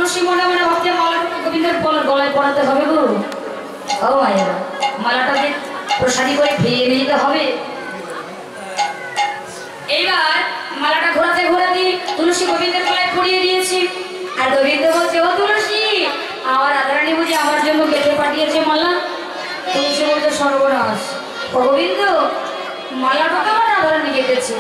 তুলসী মনে মনে ভাবছে মালাটা গোবিন্দের গলায় পরাতে হবে গো। ও মায়েরা, মালাটাকে প্রসাদী করে ফিরিয়ে নিতে হবে। এইবার মালাটা ঘোরাতে ঘোরাতে তুলসী গোবিন্দের গলায় পরিয়ে দিয়েছি। আর গোবিন্দ বলছে, ও তুলসী, আমার রাধারানী বুঝি আমার জন্য গেঁথে পাঠিয়েছে মালা। তুলসী বলছে, সর্বনাশ, ও গোবিন্দ, মালাটা তো আমার রাধারানী গেঁথেছে,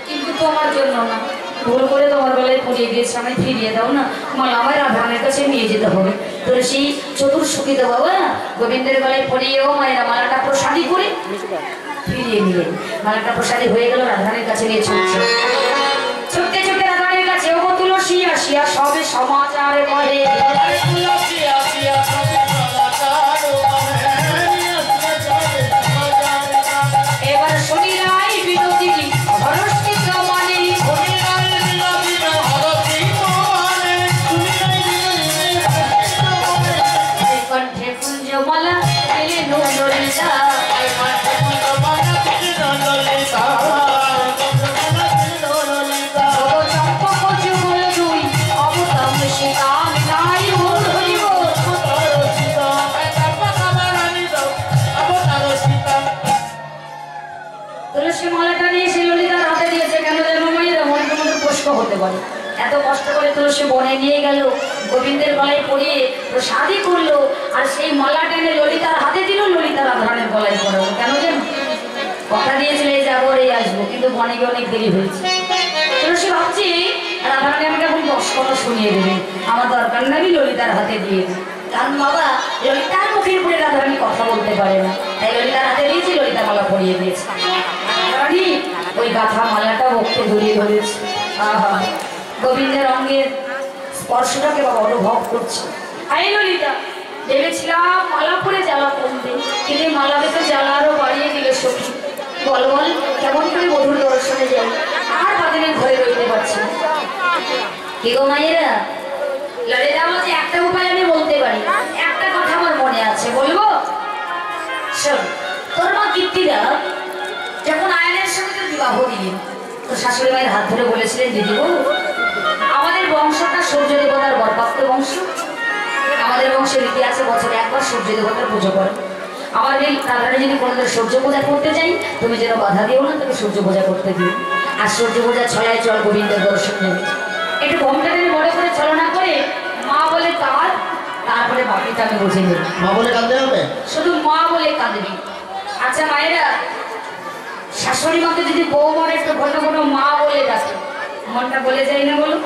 কিন্তু তোমার জন্য না, ভুল করে তোমার গলায় পরিয়ে দিয়েছে, আমায় ফিরিয়ে দাও না, মালা আমার রাধারানীর কাছে নিয়ে যেতে হবে। তুলসী চতুর্শোকিত বাবা গোবিন্দের গলায় পরিয়ে ও মায়েরা মালাটা প্রসাদী করে ফিরিয়ে নিলেন। মালাটা প্রসাদী হয়ে গেল, রাধারানীর কাছে নিয়ে ছুটছে। ছুটতে ছুটতে রাধারানীর কাছে, ও তুলসী আসিয়া সবে সমাচার করে। এবার শুনিলাই বিনতি হরষ্টিত মানে, কণ্ঠে কুঞ্জমালা এলে নন্দলিতা, তুলসী মালাটা নিয়ে সে ললিতার হাতে দিয়েছে। কেন যেন মায়েরা মনের মধ্যে প্রশ্ন হতে পারে, এত কষ্ট করে তুলসী বনে নিয়ে গেল, গোবিন্দের গলায় পরিয়ে প্রসাদী করলো, আর সেই মালাটা এনে ললিতার হাতে দিল, ললিতা রাধারানীর গলায় পরালো। কেন যেন কথা দিয়েছিল এই যাবো এই আসবো, কিন্তু বনে গিয়ে অনেক দেরি হয়েছে। তুলসী ভাবছি রাধারানী আমাকে এখন 10 কথা শুনিয়ে দেবে, আমার দরকার নাই, ললিতার হাতে দিয়ে। কারণ বাবা ললিতার মুখের উপরে রাধারানী কথা বলতে পারে না, তাই ললিতার হাতে দিয়েছি, ললিতা মালা পরিয়ে দিয়েছে। রাধারানী ওই গাথা মালাটা ভক্তে ধরিয়ে ধরেছে। আহা, গোবিন্দের অঙ্গের স্পর্শটাকে বাবা অনুভব করছে। আই ললিতা, ভেবেছিলাম মালা পরে জ্বালা কমবে, কিন্তু মালাকে তো জ্বালা আরো বাড়িয়ে দিলে সখী। বল বল, কেমন করে মধুর দর্শনে যাই, আর বাদিনের ঘরে রইতে পারছি না। কি গো মায়েরা, ললিতা বলছে, একটা উপায় আমি বলতে পারি, একটা কথা আমার মনে আছে, বলবো? শোন, তোর মা কীর্তিদা যখন আয়নের সঙ্গে বিবাহ দিলেন, তো শাশুড়ি মায়ের হাত ধরে বলেছিলেন, দিদি গো, আমাদের বংশটা সূর্য দেবতার বরপ্রাপ্ত বংশ, আমাদের বংশের রীতি আছে বছরে একবার সূর্য দেবতার পুজো করে। আমার এই রাধারানী যদি কোনোদিন সূর্য পূজা করতে যাই, তুমি যেন বাধা দিও না, তোকে সূর্য পূজা করতে দিও। আর সূর্য পূজা ছড়ায় চল গোবিন্দের দর্শন নেবে। একটু ঘোমটা টেনে বড় করে ছলনা করে মা বলে কাঁদ, তারপরে বাকিটা আমি বুঝে নেব। মা বলে কাঁদতে হবে, শুধু মা বলে কাঁদবি। আচ্ছা মায়েরা, শাশুড়ি মাকে যদি বৌমার একটু ঘন ঘন মা বলে ডাকে, মনটা বলে যায় না বলো?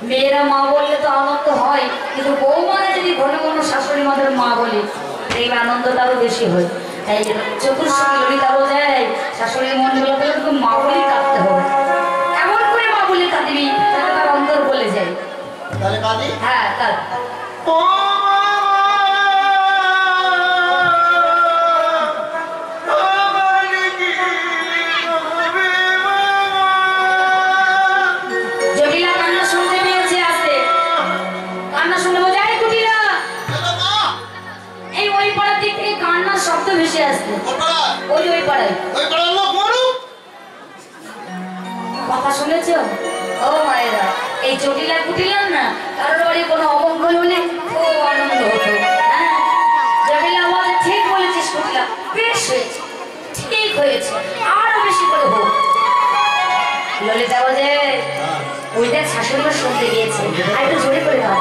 মেয়েরা মা বললে তো আনন্দ হয়, কিন্তু বৌমারা যদি ঘন ঘন শাশুড়ি মাদের মা বলে, এই আনন্দটা আরো বেশি হয়। তাই চতুর্শোকী ললিতা বোঝায় শাশুড়ির মন গুলো তো মা বলেই কাঁদতে হবে, এমন করে মা বলে কাঁদবি তাহলে তার অন্তর বলে যায়। তাহলে কাঁদি? হ্যাঁ কাঁদ। কথা শুনেছ? ও মায়েরা, এই জটিলা কুটিলাম না, কারোর বাড়ি কোনো অমঙ্গল হলে খুব আনন্দ হতো। হ্যাঁ, জটিলা বলে, ঠিক বলেছিস কুটিলা, বেশ হয়েছে, ঠিক হয়েছে, আরো বেশি করে হোক। ললিতা বলে, ওইটা শাশুড়ি শুনতে গিয়েছে, আর একটু জোরে করে দাও।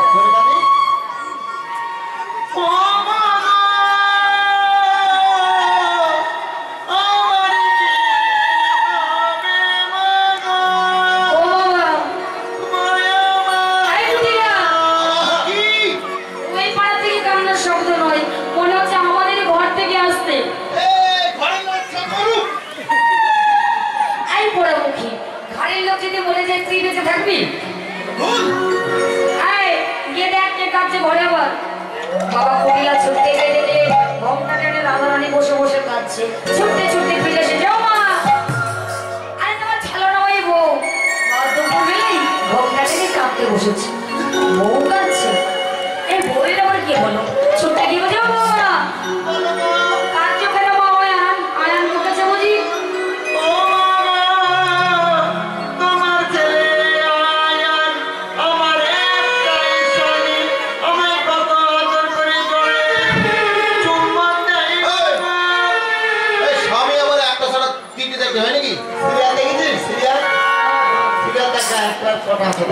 বাবা কুটিলা ছুটতে গেলে ঘোমটা টেনে রাধারানী বসে বসে কাঁদছে। ছুটতে ছুটতে ফিরে এসে, যাও মা, আরে তোমার ছেলে নয় বউ। দুপুর বেলায় ঘোমটা টেনে কাঁদতে বসেছে, বউ কাঁদছে। এই বউয়ের আবার কি হলো? ছুটতে গিয়ে বলছে, ও বৌমা, কাঁদছো কেন মা? আয়ান বকেছে বুঝি? তোমার ছেলে আয়ান আমার একটাই রাধে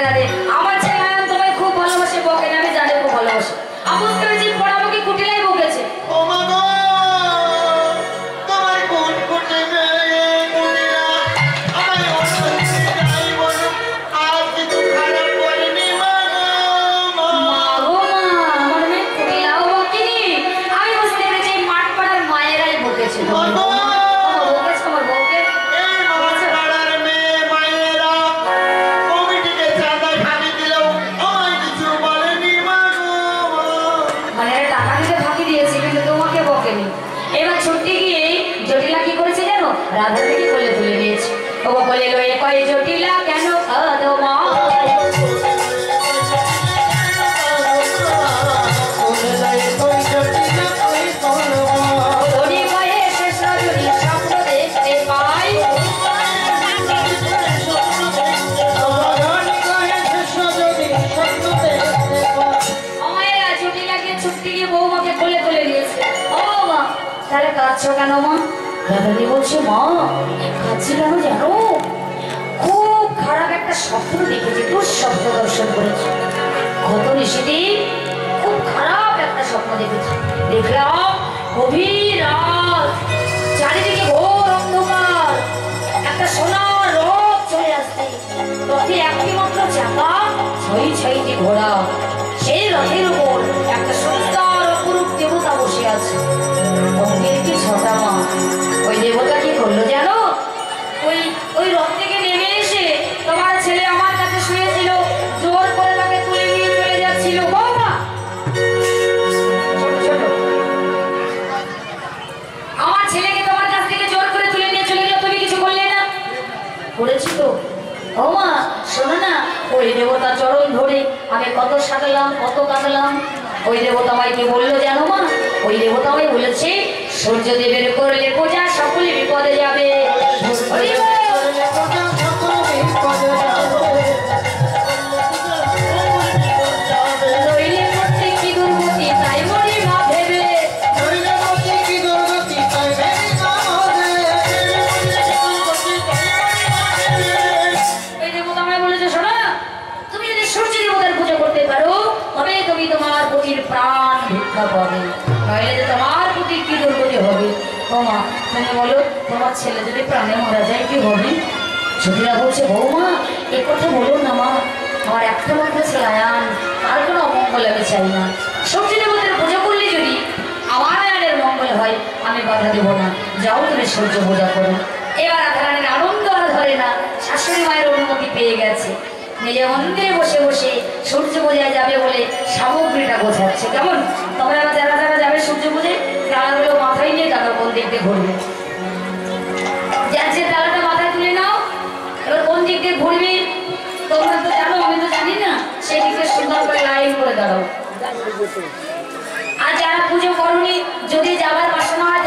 রাধে। আমার ছেলে আয়ান তোমায় খুব ভালোবাসে, বকেন আমি জানি খুব ভালোবাসে। আমি বুঝতে পেরেছি পড়াবো কুটিলাই বকেছে। ও মা গো, তোমার কোন কোটে মেয়ে মুনিরা আমায় অসুখে যাই বলো, আর কিছু খারাপ করেনি মা গো, মা। মাগো মা, আমার মেয়ে কুটিলাও বকেনি। আমি বুঝতে পেরেছি মাঠ পাড়ার মায়েরাই বকেছে। মা গো, বকেছে আমার বউকে। এই মাছ পাড়ার মেয়ে মায়েরা কমিটিকে চাঁদা খাবি দিলেও আমায় কিছু বলেনি মা গো, মা। মানে টাকা দিতে ফাঁকি দিয়েছে কিন্তু তোমাকে বকেনি। এবার ছুটতে গিয়ে জটিলা কি করেছে জানো? রাধা থেকে কোলে তুলে নিয়েছে। ও কোলে লয়ে কয় জটিলা কেন কাঁদো মা? ধনী বয়ে শেষ রজনী স্বপ্ন দেখতে পাই। আমায় জটিলাকে ছুটতে গিয়ে বৌমাকে কোলে তুলে নিয়েছে। ও মা, তাহলে কাঁদছো কেন মা? রাধানি বলছে মা কাঁদছি কেন জানো? খুব খারাপ একটা স্বপ্ন দেখেছি, দুঃস্বপ্ন দর্শন করেছি। গত নিষেদিন খুব খারাপ একটা স্বপ্ন দেখেছি। দেখলাম গভীর রাত, চারিদিকে ঘোর অন্ধকার, একটা সোনার রথ চলে আসছে। রথে একটি মাত্র চাকা, ছয় ছয়টি ঘোড়া। সেই রথের উপর একটা সুন্দর অপরূপ দেবতা বসে আছে। অঙ্গের কি ছটা মা। ওই দেবতা কি করলো জানো? ওই ওই রথ থেকে নেমে এসে তোমার ছেলে আমার কাছে শুয়েছিল, জোর করে তাকে তুলে নিয়ে চলে যাচ্ছিল। বৌমা ছোট ছোট, আমার ছেলেকে তোমার কাছ থেকে জোর করে তুলে নিয়ে চলে গেল, তুমি কিছু করলে না? করেছি তো। ও মা শোনো না, ওই দেবতা চরণ ধরে আমি কত সাধলাম কত কাঁদলাম। ওই দেবতা আমাকে বললো জানো মা? ওই দেবতা আমায় বলেছে সূর্যদেবের করলে পূজা সকলে বিপদে যাবে। নইলে করতে কি দুর্গতি তাই মরি মা ভেবে। এই দেবতা আমায় বলেছে শোনো, তুমি যদি সূর্য দেবতার পুজো করতে পারো তবে তুমি তোমার পতির প্রাণ ভিক্ষা পাবে, নইলে যে তোমার পতির কি দুর্গতি হবে। ও মা তুমি বলো, তোমার ছেলে যদি প্রাণে মারা যায় কি হবে? ছুটিরা বলছে বৌমা এ কথা বলুন না মা, আমার একটা মাত্র ছেলে আয়ান, তার কোনো অমঙ্গল আমি চাই না। সূর্য দেবতার পুজো করলে যদি আমার আয়ানের মঙ্গল হয় আমি বাধা দেবো না, যাও তুমি সূর্য পূজা করো। এবার রাধারানীর আনন্দ আর ধরে না, শাশুড়ি মায়ের অনুমতি পেয়ে গেছে। নিজে মন্দিরে বসে বসে সূর্য পূজায় যাবে বলে সামগ্রীটা বোঝাচ্ছে। কেমন তোমরা আবার যারা যারা যাবে সূর্য পূজায় ডালাগুলো মাথায় নিয়ে তারা কোন দিক দিয়ে ঘুরবে। যার যে ডালাটা মাথায় তুলে নাও, এবার কোন দিক দিয়ে ঘুরবে তোমরা তো জানো, আমি তো জানি না। সেই দিকে সুন্দর করে লাইন করে দাঁড়াও। আর যারা পুজো করনি যদি যাবার বাসনা হয়